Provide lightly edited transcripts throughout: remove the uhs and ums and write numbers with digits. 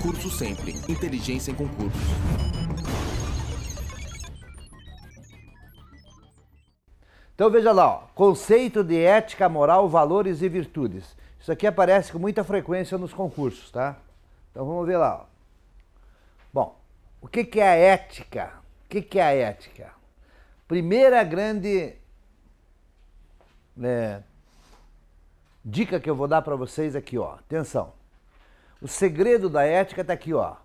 Concurso Sempre. Inteligência em concursos. Então veja lá, ó, conceito de ética, moral, valores e virtudes. Isso aqui aparece com muita frequência nos concursos, tá? Então vamos ver lá, ó. Bom, o que é a ética? O que é a ética? Primeira grande dica que eu vou dar para vocês aqui, ó. Atenção. O segredo da ética está aqui, ó.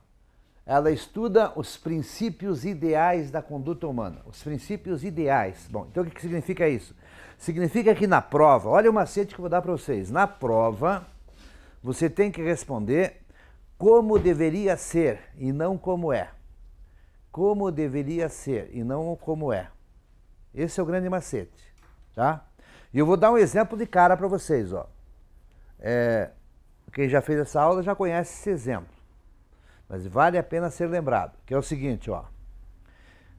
Ela estuda os princípios ideais da conduta humana. Os princípios ideais. Bom, então o que significa isso? Significa que na prova, olha o macete que eu vou dar para vocês. Na prova, você tem que responder como deveria ser e não como é. Como deveria ser e não como é. Esse é o grande macete, tá? E eu vou dar um exemplo de cara para vocês, ó. Quem já fez essa aula já conhece esse exemplo. Mas vale a pena ser lembrado, que é o seguinte, ó.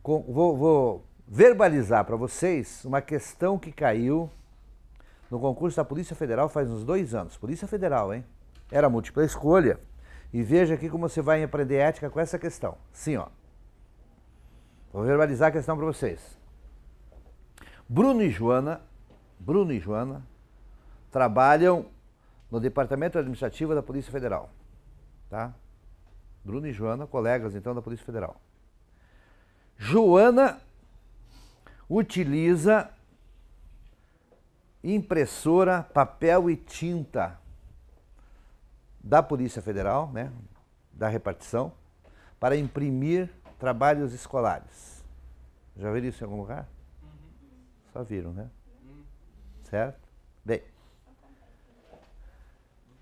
Vou verbalizar para vocês uma questão que caiu no concurso da Polícia Federal faz uns 2 anos. Polícia Federal, hein? Era múltipla escolha. E veja aqui como você vai aprender ética com essa questão. Sim, ó. Vou verbalizar a questão para vocês. Bruno e Joana trabalham no Departamento Administrativo da Polícia Federal, tá? Bruno e Joana, colegas então da Polícia Federal. Joana utiliza impressora, papel e tinta da Polícia Federal, né, da repartição, para imprimir trabalhos escolares. Já viram isso em algum lugar? Só viram, né? Certo? Bem,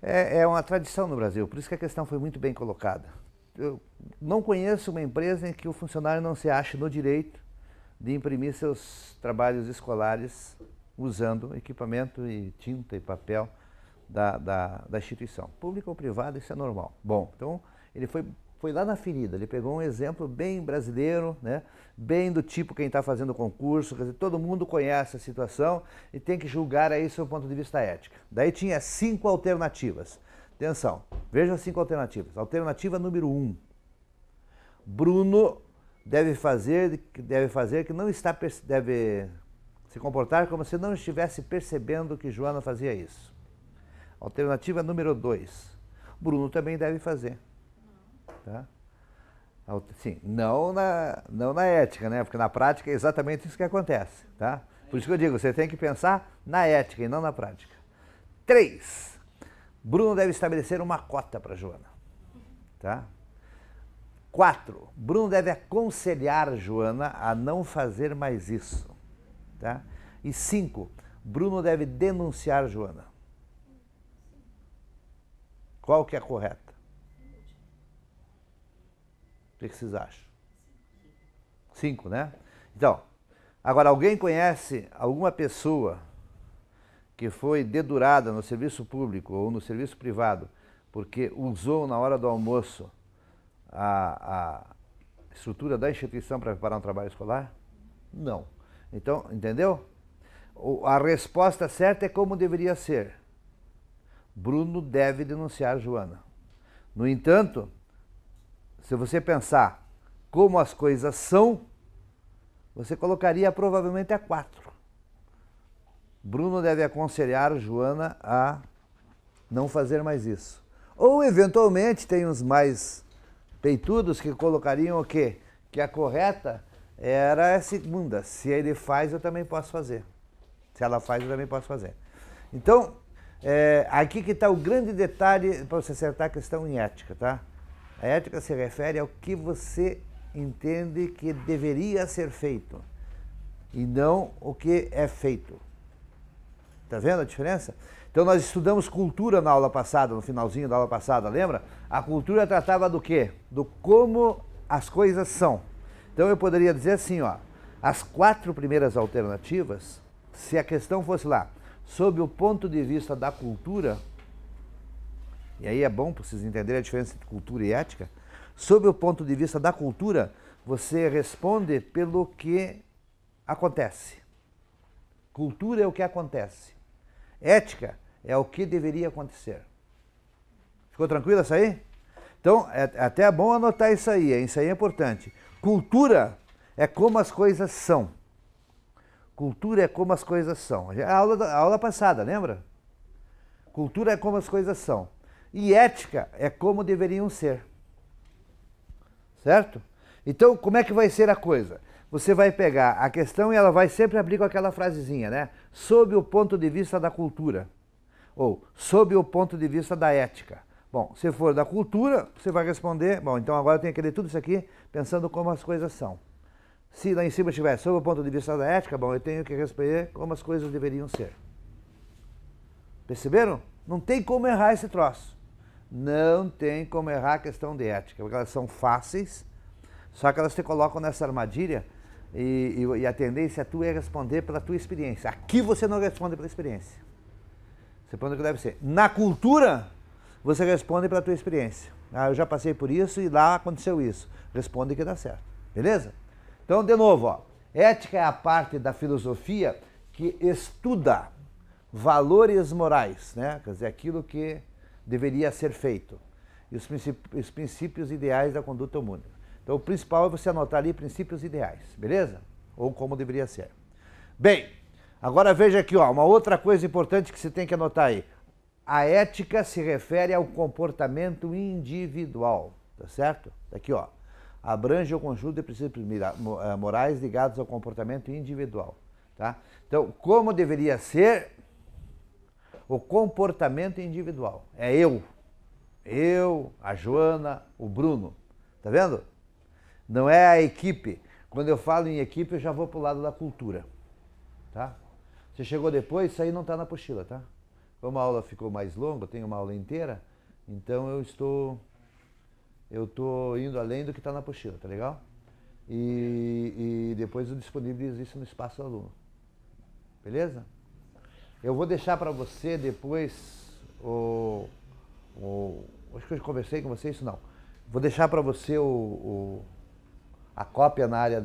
é uma tradição no Brasil, por isso que a questão foi muito bem colocada. Eu não conheço uma empresa em que o funcionário não se ache no direito de imprimir seus trabalhos escolares usando equipamento e tinta e papel da instituição. Pública ou privada, isso é normal. Bom, então ele foi lá na ferida, ele pegou um exemplo bem brasileiro, né? Bem do tipo quem está fazendo o concurso, quer dizer, todo mundo conhece a situação e tem que julgar aí sob o ponto de vista ético. Daí tinha 5 alternativas. Atenção, veja as 5 alternativas. Alternativa número 1. Bruno deve se comportar como se não estivesse percebendo que Joana fazia isso. Alternativa número 2. Bruno também deve fazer. Tá? Sim, não na ética, né? Porque na prática é exatamente isso que acontece, tá? Por isso que eu digo, você tem que pensar na ética e não na prática. 3. Bruno deve estabelecer uma cota para Joana, tá? 4. Bruno deve aconselhar Joana a não fazer mais isso, tá? E 5. Bruno deve denunciar Joana. Qual que é a correta? O que vocês acham? 5, né? Então, agora alguém conhece alguma pessoa que foi dedurada no serviço público ou no serviço privado porque usou na hora do almoço a estrutura da instituição para preparar um trabalho escolar? Não. Então, entendeu? A resposta certa é como deveria ser. Bruno deve denunciar Joana. No entanto, se você pensar como as coisas são, você colocaria provavelmente a 4. Bruno deve aconselhar Joana a não fazer mais isso. Ou, eventualmente, tem uns mais peitudos que colocariam o quê? Que a correta era a segunda. Se ele faz, eu também posso fazer. Se ela faz, eu também posso fazer. Então, aqui que está o grande detalhe para você acertar a questão em ética, tá? A ética se refere ao que você entende que deveria ser feito e não o que é feito. Tá vendo a diferença? Então nós estudamos cultura na aula passada, no finalzinho da aula passada, lembra? A cultura tratava do quê? Do como as coisas são. Então eu poderia dizer assim, ó, as 4 primeiras alternativas, se a questão fosse lá, sob o ponto de vista da cultura, e aí é bom para vocês entenderem a diferença entre cultura e ética, sob o ponto de vista da cultura, você responde pelo que acontece. Cultura é o que acontece. Ética é o que deveria acontecer. Ficou tranquilo essa aí? Então, é até bom anotar isso aí, hein? Isso aí é importante. Cultura é como as coisas são. Cultura é como as coisas são. A aula passada, lembra? Cultura é como as coisas são. E ética é como deveriam ser. Certo? Então, como é que vai ser a coisa? Você vai pegar a questão e ela vai sempre abrir com aquela frasezinha, né? Sob o ponto de vista da cultura. Ou sob o ponto de vista da ética. Bom, se for da cultura, você vai responder, bom, então agora eu tenho que ler tudo isso aqui pensando como as coisas são. Se lá em cima estiver sob o ponto de vista da ética, bom, eu tenho que responder como as coisas deveriam ser. Perceberam? Não tem como errar esse troço. Não tem como errar a questão de ética, porque elas são fáceis, só que elas te colocam nessa armadilha e a tendência tua é responder pela tua experiência. Aqui você não responde pela experiência. Você responde o que deve ser. Na cultura, você responde pela tua experiência. Ah, eu já passei por isso e lá aconteceu isso. Responde que dá certo. Beleza? Então, de novo, ó, ética é a parte da filosofia que estuda valores morais, né? Quer dizer, aquilo que deveria ser feito. E os princípios ideais da conduta humana. Então, o principal é você anotar ali princípios ideais, beleza? Ou como deveria ser. Bem, agora veja aqui, ó, uma outra coisa importante que você tem que anotar aí. A ética se refere ao comportamento individual, tá certo? Aqui, ó. Abrange o conjunto de princípios morais ligados ao comportamento individual, tá? Então, como deveria ser o comportamento individual? É eu, a Joana, o Bruno, tá vendo? Não é a equipe. Quando eu falo em equipe, eu já vou pro lado da cultura, tá? Você chegou depois, isso aí não tá na apostila, tá? Como a aula ficou mais longa, eu tenho uma aula inteira, então eu estou indo além do que está na apostila, tá legal? E depois eu disponibilizo isso no espaço do aluno. Beleza? Eu vou deixar para você depois acho que eu conversei com você isso não. Vou deixar para você a cópia na área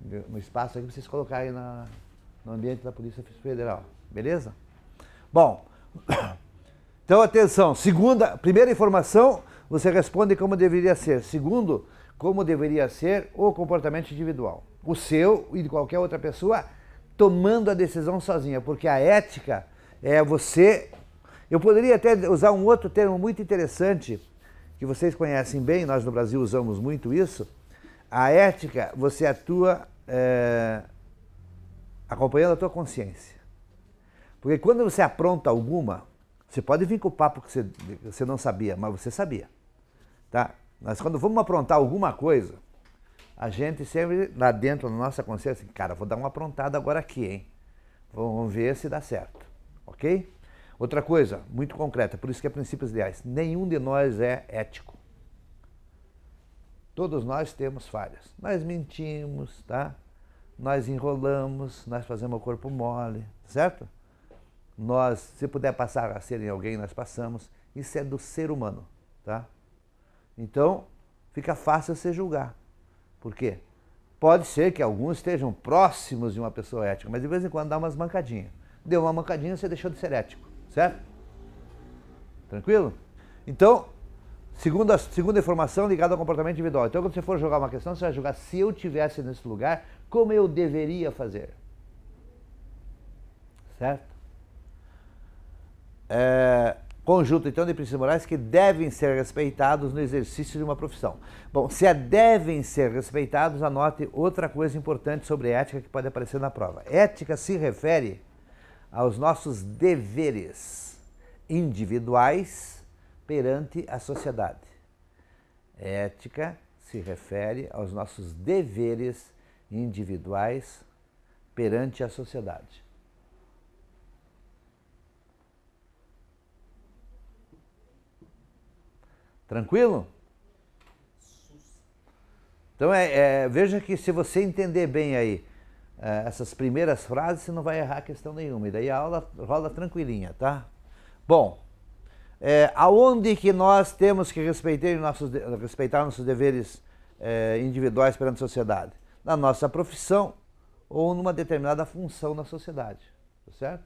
no espaço aí para vocês colocarem no ambiente da Polícia Federal. Beleza? Bom, então atenção, primeira informação, você responde como deveria ser. Segundo, como deveria ser o comportamento individual. O seu e de qualquer outra pessoa tomando a decisão sozinha, porque a ética é você... Eu poderia até usar um outro termo muito interessante, que vocês conhecem bem, nós no Brasil usamos muito isso. A ética, você atua acompanhando a tua consciência. Porque quando você apronta alguma, você pode vir com o papo que você não sabia, mas você sabia. Tá? Mas quando vamos aprontar alguma coisa, a gente sempre lá dentro da nossa consciência, cara, vou dar uma aprontada agora aqui, hein? Vamos ver se dá certo. Ok? Outra coisa, muito concreta, por isso que é princípios ideais. Nenhum de nós é ético. Todos nós temos falhas. Nós mentimos, tá? Nós enrolamos, nós fazemos o corpo mole, certo? Nós, se puder passar a ser em alguém, nós passamos. Isso é do ser humano, tá? Então, fica fácil você julgar. Por quê? Pode ser que alguns estejam próximos de uma pessoa ética, mas de vez em quando dá umas mancadinhas. Deu uma mancadinha, você deixou de ser ético, certo? Tranquilo? Então, segunda informação ligada ao comportamento individual. Então, quando você for jogar uma questão, você vai jogar se eu estivesse nesse lugar, como eu deveria fazer. Certo? Conjunto, então, de princípios morais que devem ser respeitados no exercício de uma profissão. Bom, se devem ser respeitados, anote outra coisa importante sobre ética que pode aparecer na prova. Ética se refere aos nossos deveres individuais perante a sociedade. Ética se refere aos nossos deveres individuais perante a sociedade. Tranquilo? Então, veja que se você entender bem aí essas primeiras frases, você não vai errar questão nenhuma. E daí a aula rola tranquilinha, tá? Bom, aonde que nós temos que respeitar nossos deveres individuais perante a sociedade? Na nossa profissão ou numa determinada função na sociedade, tá certo?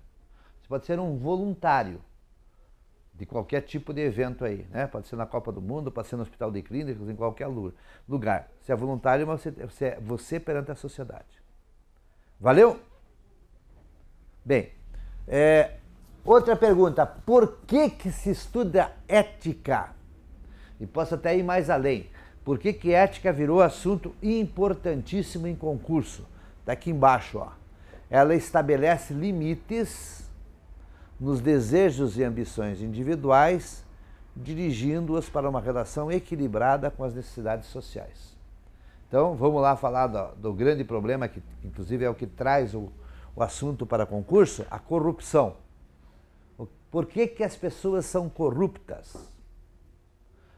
Você pode ser um voluntário. de qualquer tipo de evento aí, né? Pode ser na Copa do Mundo, pode ser no Hospital de Clínicas, em qualquer lugar. Você é voluntário, mas você é você perante a sociedade. Valeu? Bem, outra pergunta, por que se estuda ética? E posso até ir mais além. Por que ética virou assunto importantíssimo em concurso? Está aqui embaixo, ó. Ela estabelece limites nos desejos e ambições individuais, dirigindo-as para uma relação equilibrada com as necessidades sociais. Então, vamos lá falar do grande problema, que inclusive é o que traz o assunto para concurso, a corrupção. Por que as pessoas são corruptas?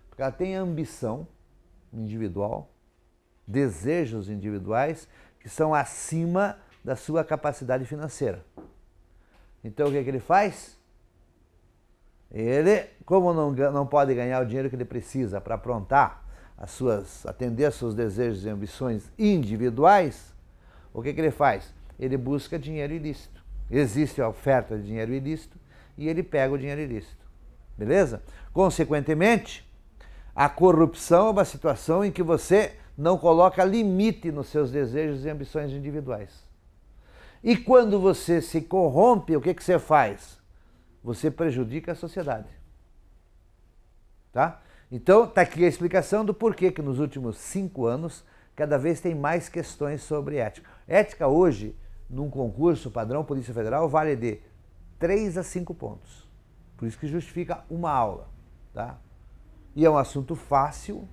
Porque ela tem ambição individual, desejos individuais que são acima da sua capacidade financeira. Então o que ele faz? Ele, como não pode ganhar o dinheiro que ele precisa para aprontar atender aos seus desejos e ambições individuais, o que ele faz? Ele busca dinheiro ilícito. Existe a oferta de dinheiro ilícito e ele pega o dinheiro ilícito. Beleza? Consequentemente, a corrupção é uma situação em que você não coloca limite nos seus desejos e ambições individuais. E quando você se corrompe, o que você faz? Você prejudica a sociedade. Tá? Então, está aqui a explicação do porquê que nos últimos 5 anos, cada vez tem mais questões sobre ética. Ética hoje, num concurso padrão Polícia Federal, vale de 3 a 5 pontos. Por isso que justifica uma aula. Tá? E é um assunto fácil,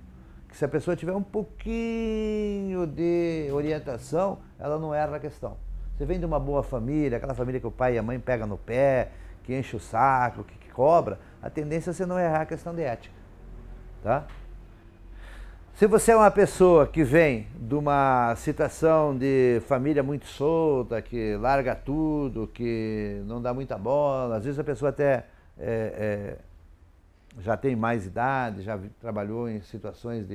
que se a pessoa tiver um pouquinho de orientação, ela não erra a questão. Você vem de uma boa família, aquela família que o pai e a mãe pegam no pé, que enche o saco, que cobra, a tendência é você não errar a questão de ética. Tá? Se você é uma pessoa que vem de uma situação de família muito solta, que larga tudo, que não dá muita bola, às vezes a pessoa até já tem mais idade, já trabalhou em situações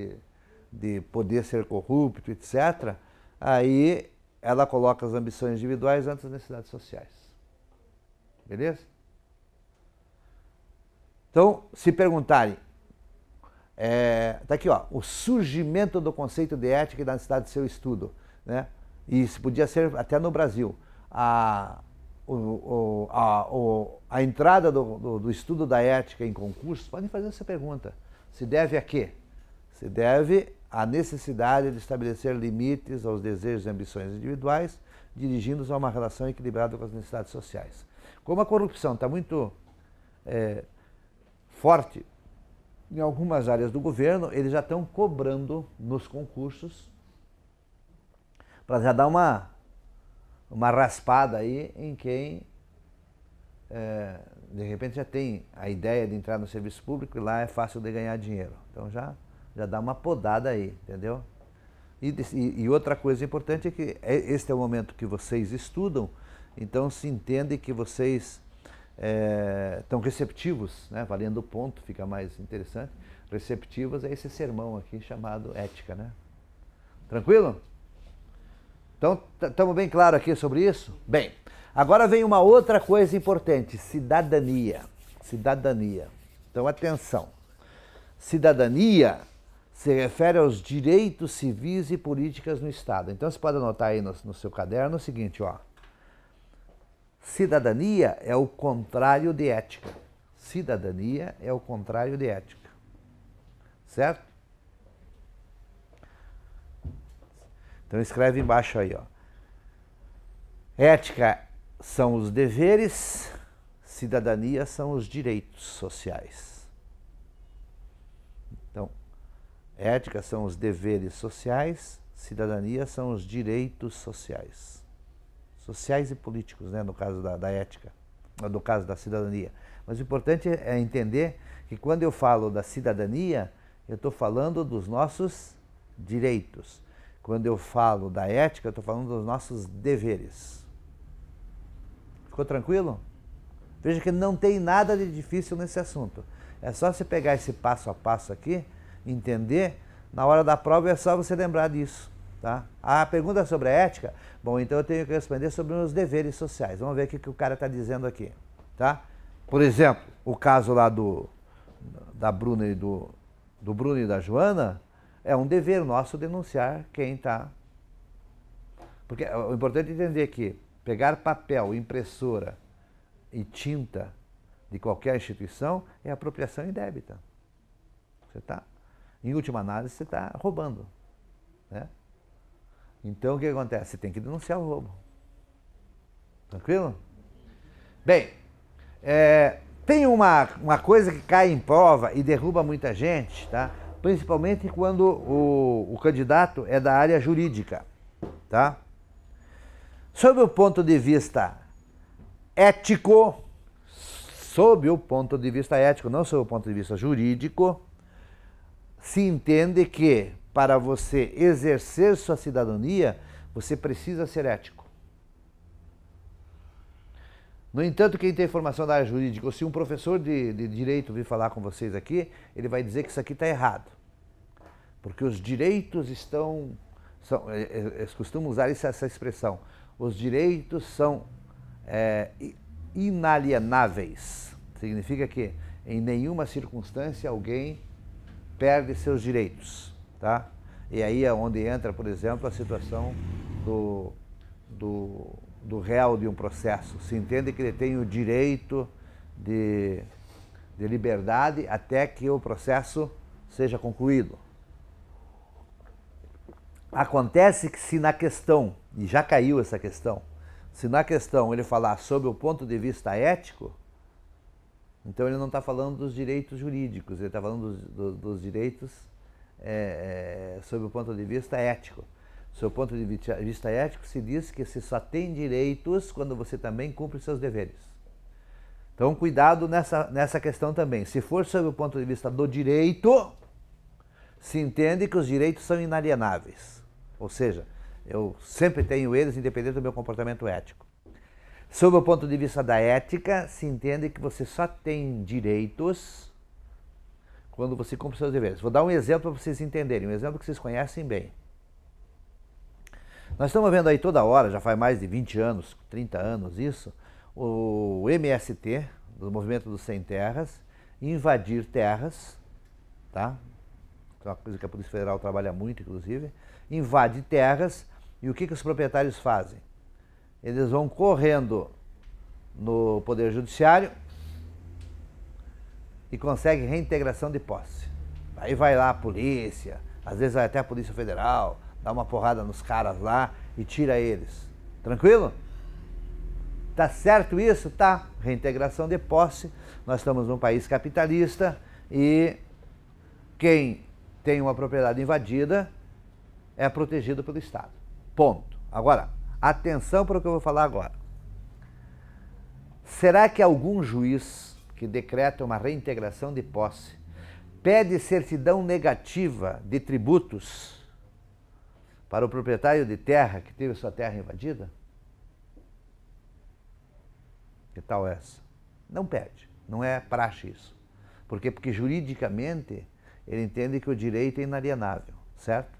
de poder ser corrupto, etc., aí ela coloca as ambições individuais antes das necessidades sociais. Beleza? Então, se perguntarem, tá aqui, ó, o surgimento do conceito de ética e da necessidade de seu estudo, né? E isso podia ser até no Brasil. A entrada do estudo da ética em concursos, podem fazer essa pergunta. Se deve a quê? Se deve à necessidade de estabelecer limites aos desejos e ambições individuais, dirigindo-os a uma relação equilibrada com as necessidades sociais. Como a corrupção está muito forte em algumas áreas do governo, eles já estão cobrando nos concursos para já dar uma raspada aí em quem, de repente, já tem a ideia de entrar no serviço público e lá é fácil de ganhar dinheiro. Então já dá uma podada aí, entendeu? E outra coisa importante é que este é o momento que vocês estudam, então se entende que vocês estão receptivos, né? Valendo o ponto, fica mais interessante, receptivos a esse sermão aqui chamado ética, né? Tranquilo? Então, estamos bem claros aqui sobre isso? Bem, agora vem uma outra coisa importante, cidadania. Cidadania. Então, atenção. Cidadania se refere aos direitos civis e políticas no Estado. Então, você pode anotar aí no seu caderno o seguinte, ó. Cidadania é o contrário de ética. Cidadania é o contrário de ética. Certo? Então escreve embaixo aí, ó. Ética são os deveres, cidadania são os direitos sociais. Então, ética são os deveres sociais, cidadania são os direitos sociais. Sociais e políticos, né, no caso da ética, no caso da cidadania. Mas o importante é entender que quando eu falo da cidadania, eu estou falando dos nossos direitos. Quando eu falo da ética, eu estou falando dos nossos deveres. Ficou tranquilo? Veja que não tem nada de difícil nesse assunto. É só você pegar esse passo a passo aqui, entender, na hora da prova é só você lembrar disso. Tá? A pergunta sobre a ética, bom, então eu tenho que responder sobre os deveres sociais. Vamos ver o que o cara está dizendo aqui. Tá? Por exemplo, o caso lá da Bruna e do Bruno e da Joana, é um dever nosso denunciar quem está. Porque o importante é entender que pegar papel, impressora e tinta de qualquer instituição é apropriação indébita. Você está, em última análise, você está roubando. Né? Então, o que acontece? Você tem que denunciar o roubo. Tranquilo? Bem, tem uma coisa que cai em prova e derruba muita gente, tá? Principalmente quando o candidato é da área jurídica. Tá? Sob o ponto de vista ético, não sob o ponto de vista jurídico, se entende que para você exercer sua cidadania, você precisa ser ético. No entanto, quem tem formação da área jurídica, ou se um professor de direito vir falar com vocês aqui, ele vai dizer que isso aqui está errado. Porque os direitos eles costumam usar essa expressão, os direitos são inalienáveis. Significa que em nenhuma circunstância alguém perde seus direitos. Tá? E aí é onde entra, por exemplo, a situação do réu de um processo. Se entende que ele tem o direito de liberdade até que o processo seja concluído. Acontece que se na questão, e já caiu essa questão, se na questão ele falar sobre o ponto de vista ético, então ele não está falando dos direitos jurídicos, ele está falando dos direitos sob o ponto de vista ético. Sob o ponto de vista ético, se diz que você só tem direitos quando você também cumpre seus deveres. Então, cuidado nessa questão também. Se for sob o ponto de vista do direito, se entende que os direitos são inalienáveis. Ou seja, eu sempre tenho eles, independente do meu comportamento ético. Sob o ponto de vista da ética, se entende que você só tem direitos quando você cumpre seus deveres. Vou dar um exemplo para vocês entenderem, um exemplo que vocês conhecem bem. Nós estamos vendo aí toda hora, já faz mais de 20 anos, 30 anos isso, o MST, do Movimento dos Sem Terras, invadir terras, tá? É uma coisa que a Polícia Federal trabalha muito, inclusive, invade terras e o que os proprietários fazem? Eles vão correndo no Poder Judiciário e conseguem reintegração de posse. Aí vai lá a polícia, às vezes vai até a Polícia Federal, dá uma porrada nos caras lá e tira eles. Tranquilo? Tá certo isso? Tá. Reintegração de posse. Nós estamos num país capitalista e quem tem uma propriedade invadida é protegido pelo Estado. Ponto. Agora, atenção para o que eu vou falar agora. Será que algum juiz que decreta uma reintegração de posse pede certidão negativa de tributos para o proprietário de terra que teve sua terra invadida? Que tal essa? Não pede, não é praxe isso. Por quê? Porque juridicamente ele entende que o direito é inalienável, certo?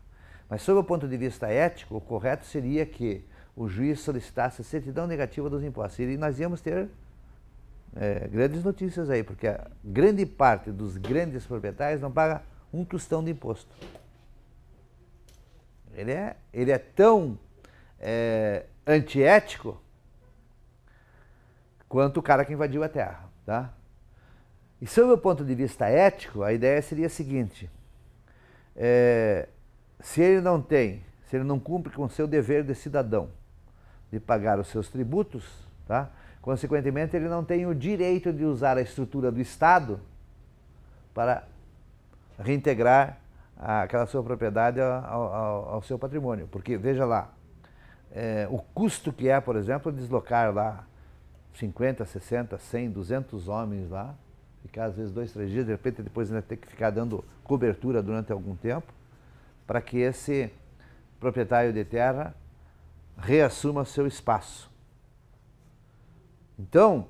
Mas sob o ponto de vista ético, o correto seria que o juiz solicitasse certidão negativa dos impostos. E nós íamos ter grandes notícias aí, porque a grande parte dos grandes proprietários não paga um tostão de imposto. Ele é tão antiético quanto o cara que invadiu a terra, tá? E sob o ponto de vista ético, a ideia seria a seguinte: se ele não cumpre com o seu dever de cidadão de pagar os seus tributos, tá? Consequentemente, ele não tem o direito de usar a estrutura do Estado para reintegrar aquela sua propriedade ao seu patrimônio. Porque, veja lá, o custo que é, por exemplo, deslocar lá 50, 60, 100, 200 homens lá, ficar às vezes 2, 3 dias, de repente depois ainda ter que ficar dando cobertura durante algum tempo, para que esse proprietário de terra reassuma seu espaço. Então,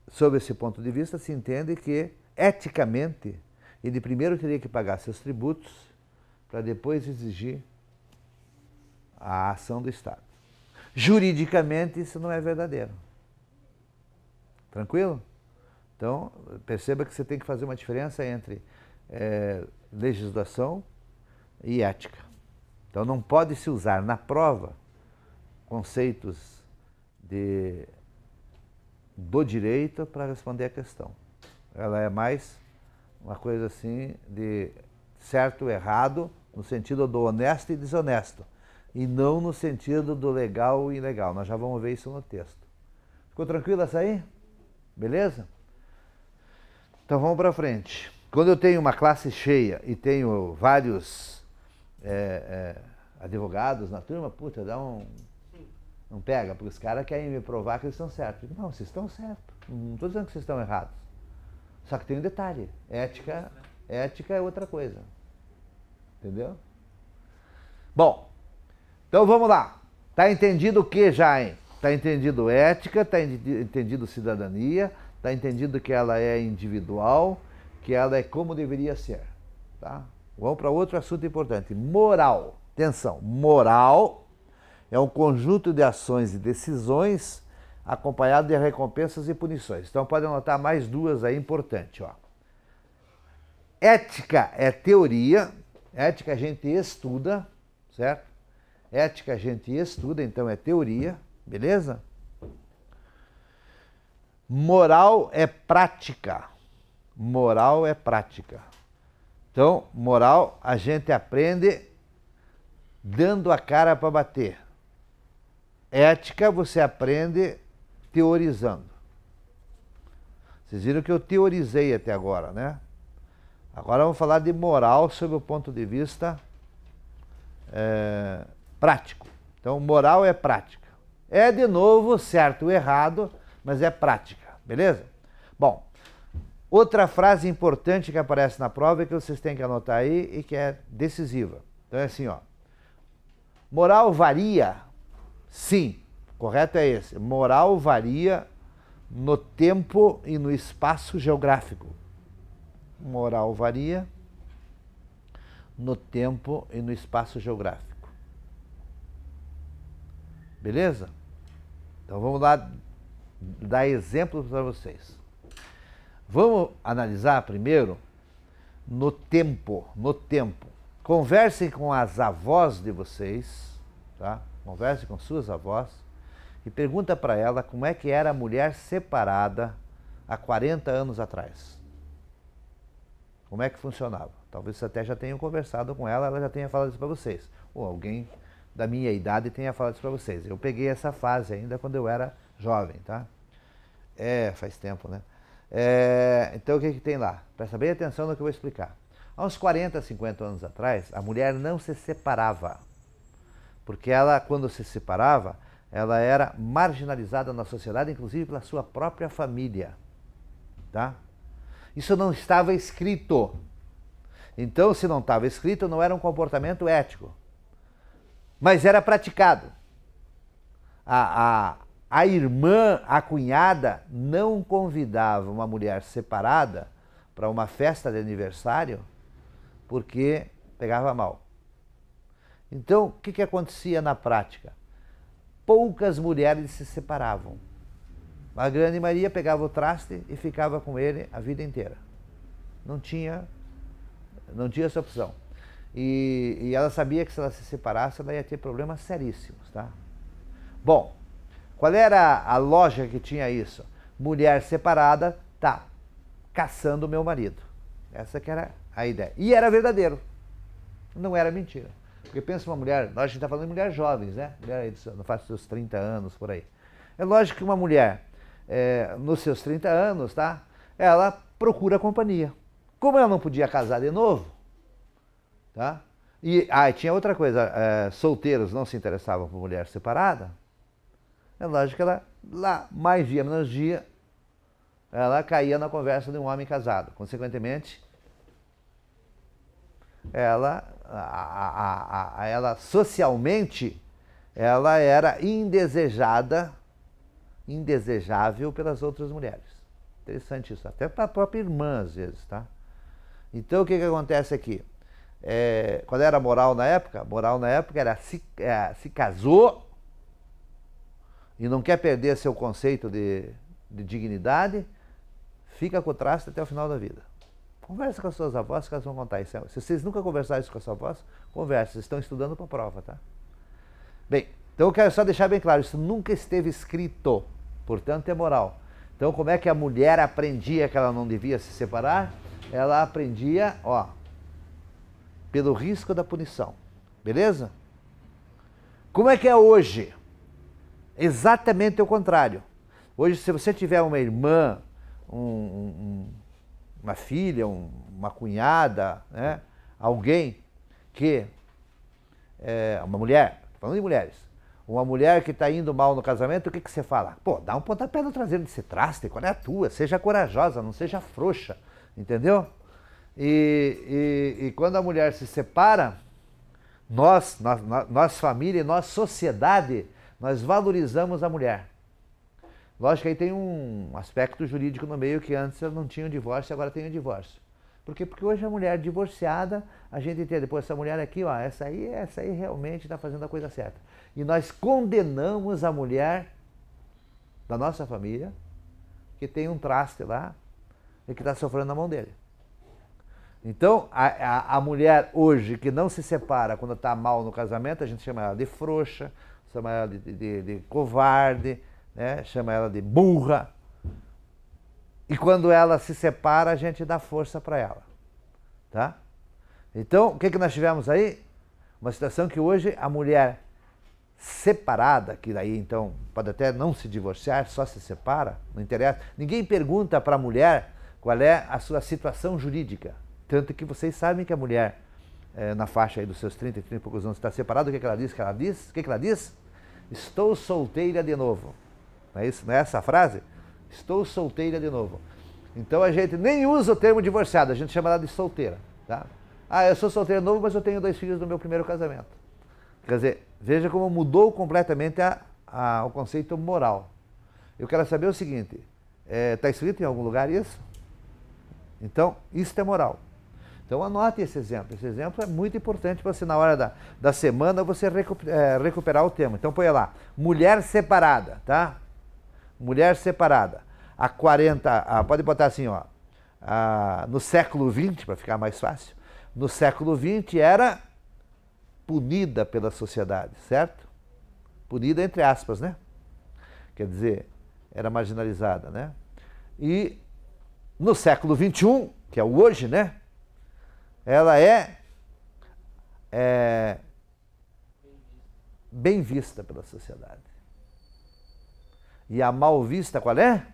sob esse ponto de vista, se entende que, eticamente, ele primeiro teria que pagar seus tributos para depois exigir a ação do Estado. Juridicamente, isso não é verdadeiro. Tranquilo? Então, perceba que você tem que fazer uma diferença entre legislação e ética. Então, não pode se usar na prova conceitos do direito para responder a questão. Ela é mais uma coisa assim de certo e errado, no sentido do honesto e desonesto, e não no sentido do legal e ilegal. Nós já vamos ver isso no texto. Ficou tranquilo essa aí? Beleza? Então vamos para frente. Quando eu tenho uma classe cheia e tenho vários advogados na turma, puta, dá um... Não pega, porque os caras querem me provar que eles estão certos. Não, vocês estão certos. Não estou dizendo que vocês estão errados. Só que tem um detalhe. Ética é outra coisa. Entendeu? Bom, então vamos lá. Está entendido o que já, hein? Está entendido ética, está entendido cidadania, está entendido que ela é individual, que ela é como deveria ser. Tá? Vamos para outro assunto importante. Moral. Atenção, moral é um conjunto de ações e decisões acompanhado de recompensas e punições. Então pode anotar mais duas aí importantes. Ó. Ética é teoria, ética a gente estuda, certo? Ética a gente estuda, então é teoria, beleza? Moral é prática. Moral é prática. Então, moral a gente aprende dando a cara para bater. Ética você aprende teorizando. Vocês viram que eu teorizei até agora, né? Agora vamos falar de moral sob o ponto de vista prático. Então, moral é prática. É, de novo, certo ou errado, mas é prática, beleza? Bom, outra frase importante que aparece na prova e que vocês têm que anotar aí e que é decisiva. Então é assim, ó. Moral varia? Sim, correto é esse. Moral varia no tempo e no espaço geográfico. Moral varia no tempo e no espaço geográfico. Beleza? Então vamos lá dar exemplos para vocês. Vamos analisar primeiro no tempo. Conversem com as avós de vocês, tá? Conversem com suas avós e pergunta para ela como é que era a mulher separada há 40 anos atrás. Como é que funcionava? Talvez vocês até já tenham conversado com ela, ela já tenha falado isso para vocês. Ou alguém da minha idade tenha falado isso para vocês. Eu peguei essa fase ainda quando eu era jovem, tá? Faz tempo, né? Então o que tem lá? Presta bem atenção no que eu vou explicar. Há uns 40, 50 anos atrás, a mulher não se separava. Porque ela, quando se separava, ela era marginalizada na sociedade, inclusive pela sua própria família. Tá? Isso não estava escrito. Então, se não estava escrito, não era um comportamento ético. Mas era praticado. A irmã, a cunhada, não convidava uma mulher separada para uma festa de aniversário porque pegava mal. Então, o que acontecia na prática? Poucas mulheres se separavam. A grande maioria pegava o traste e ficava com ele a vida inteira. Não tinha essa opção. E ela sabia que se ela se separasse, ela ia ter problemas seríssimos, tá? Bom, qual era a lógica que tinha isso? Mulher separada, tá, caçando o meu marido. Essa que era a ideia. E era verdadeiro. Não era mentira. Porque pensa uma mulher, a gente está falando de mulheres jovens, né? Mulher não faz seus 30 anos, por aí. É lógico que uma mulher, nos seus 30 anos, tá? Ela procura companhia. Como ela não podia casar de novo, tá? E tinha outra coisa, solteiros não se interessavam por mulher separada. É lógico que ela, lá, mais dia, menos dia, ela caía na conversa de um homem casado. Consequentemente, ela socialmente, ela era indesejável pelas outras mulheres. Interessante isso, até para a própria irmã às vezes, tá? Então o que acontece aqui? Qual era a moral na época? A moral na época era se casou e não quer perder seu conceito de de dignidade, fica com o traste até o final da vida. Conversa com as suas avós que elas vão contar isso. Se vocês nunca conversaram isso com as suas avós, conversa, vocês estão estudando para a prova, tá? Bem, então eu quero só deixar bem claro, isso nunca esteve escrito, portanto é moral. Então como é que a mulher aprendia que ela não devia se separar? Ela aprendia, ó, pelo risco da punição, beleza? Como é que é hoje? Exatamente o contrário. Hoje, se você tiver uma irmã, uma filha, uma cunhada, né? Alguém que uma mulher, falando de mulheres, uma mulher que está indo mal no casamento, o que você fala? Pô, dá um pontapé no traseiro desse traste, qual é a tua? Seja corajosa, não seja frouxa, entendeu? E quando a mulher se separa, nós família e nós sociedade, nós valorizamos a mulher. Lógico que aí tem um aspecto jurídico no meio que antes não tinha o divórcio, agora tem o divórcio. Por quê? Porque hoje a mulher divorciada, a gente entende, pô, essa mulher aqui, ó, essa aí realmente está fazendo a coisa certa. E nós condenamos a mulher da nossa família, que tem um traste lá, e que está sofrendo na mão dele. Então, a mulher hoje que não se separa quando está mal no casamento, a gente chama ela de frouxa, chama ela de covarde, né? Chama ela de burra. E quando ela se separa, a gente dá força para ela. Tá? Então, o que nós tivemos aí? Uma situação que hoje a mulher separada, que daí então pode até não se divorciar, só se separa, não interessa. Ninguém pergunta para a mulher qual é a sua situação jurídica. Tanto que vocês sabem que a mulher, na faixa aí dos seus 30 e poucos anos, está separada, o que ela diz? O que ela diz? Estou solteira de novo. Não é isso? Não é essa a frase? Estou solteira de novo. Então a gente nem usa o termo divorciado, a gente chama ela de solteira. Tá? Ah, eu sou solteira de novo, mas eu tenho 2 filhos do meu primeiro casamento. Quer dizer, veja como mudou completamente o conceito moral. Eu quero saber o seguinte, está escrito em algum lugar isso? Então, isso é moral. Então anote esse exemplo. Esse exemplo é muito importante para você, na hora da semana, você recuperar o tema. Então põe lá, mulher separada, tá? Mulher separada. Há 40, pode botar assim, ó, no século XX, para ficar mais fácil, no século XX era punida pela sociedade, certo? Punida entre aspas, né? Quer dizer, era marginalizada, né? E no século XXI, que é o hoje, né? Ela é bem vista pela sociedade. E a mal vista qual é?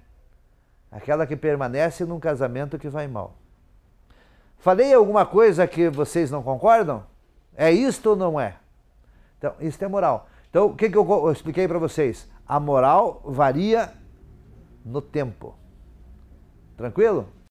Aquela que permanece num casamento que vai mal. Falei alguma coisa que vocês não concordam? É isto ou não é? Então, isso é moral. Então, o que eu expliquei para vocês? A moral varia no tempo. Tranquilo?